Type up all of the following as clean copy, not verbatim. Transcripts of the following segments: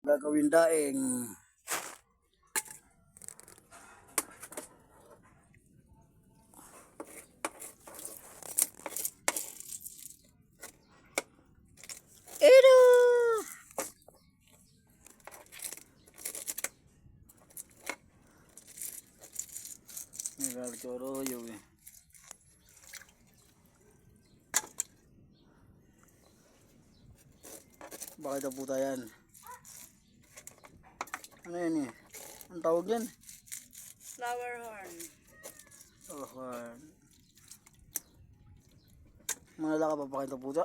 Gagawin daing. Ito! Nagkakoro yun eh. Bakit na puta yan? Ano yan eh? Ang tawag yan? Flower horn. Oh, horn. Malala ka pa bakit na puta?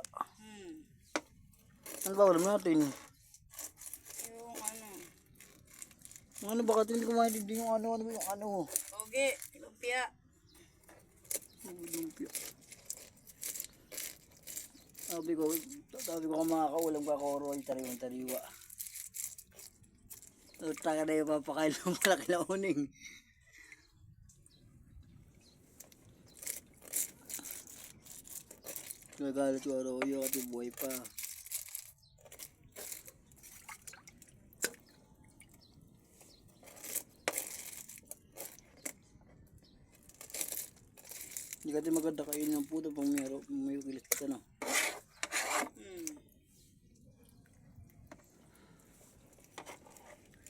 Ano ba alam natin? Yung ano? Yung ano bakit hindi ko maintindihan yung ano yung ano? Oge, lumpia. Lumpia. Sabi ko kung makakaulam ka koro ay tariwa. Taka na yung papakain ng malaki na uning. Nagalit ko Arroyo at buhay pa. Hindi ka din maganda kainin ng puto pang may ulit ka no.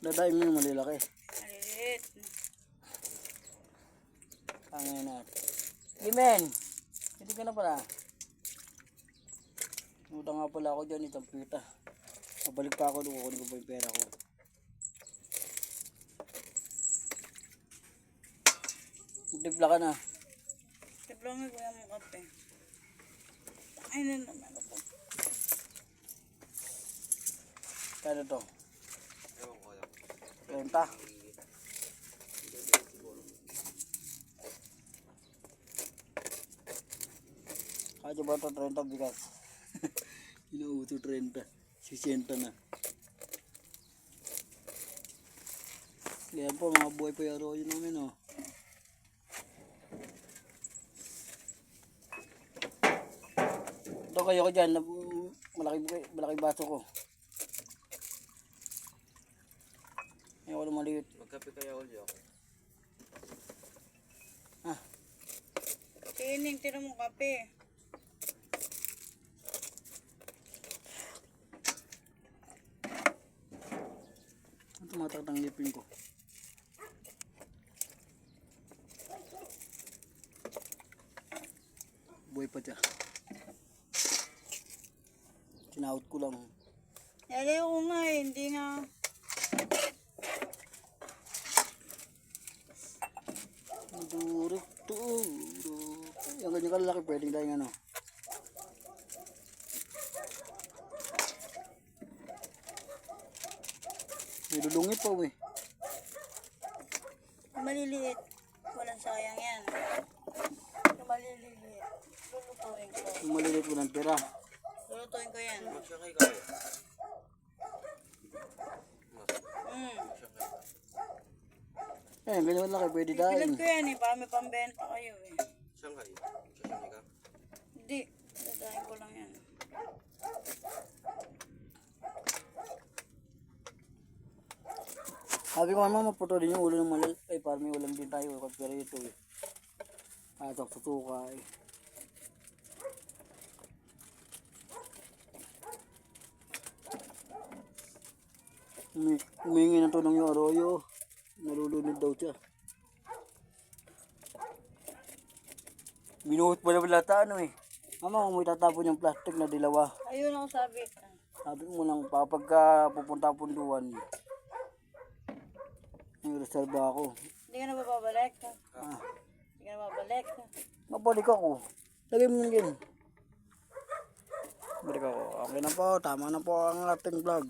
Dadaing mo yung malilaki. Malilit. Angin na. Gimen! Hindi ka na pala. Muta nga pala ako dyan itong pita. Mabalik pa ako doon. Kukunin ko pa yung pera ko. Magdipla ka na. Tipla mo kuya mong kape. Ay na naman ako. Kano to? 30. Kaya ba ito 30 bigas? Inuuto 30. 60 na. Yan po mga buhay pa yung Arroyo namin oh. Ito kayo ko dyan. Malaki baso ko. Ayaw ko maliit. Magkape kaya ulit ako. Ah. Tining, tira mong kape. Ang tumatak ng ngipin ko. Buhay pa siya. Sinaut ko lang. Ayaw ko nga eh, hindi nga. Yung ganyan kalaki pwedeng dahil ano. May dudungit pa eh. Maliliit. Walang sayang yan. Yung maliliit. Lulutuin ko. Yung maliliit ko ng tira. Lulutuin ko yan. Magsakay kaya. Ganyan kalaki pwede dahil. Pipilit ko yan eh, para may pambenta kayo eh. Sangkay. Sasangkay ka. Hindi, dadahin ko lang yan. Sabi ko mama maputo din yung ulo ng malal. Ay para may ulam din tayo. Pero ito eh. Atok tutuka eh. Humingi ng tulong yung Arroyo. Nalulunod daw siya. Binuhot pa naman lata ano eh. Mama, kung may tatapon yung plastic na dilawa. Ayun ako sabi. Sabi mo lang pagka pupunta punduan. May reserva ako. Hindi ka na ba babalik? Ah, Hindi ka na babalik? mabalik ako. Lagay mo lang yun. Balik ako. Okay na po. Tama na po ang ating vlog.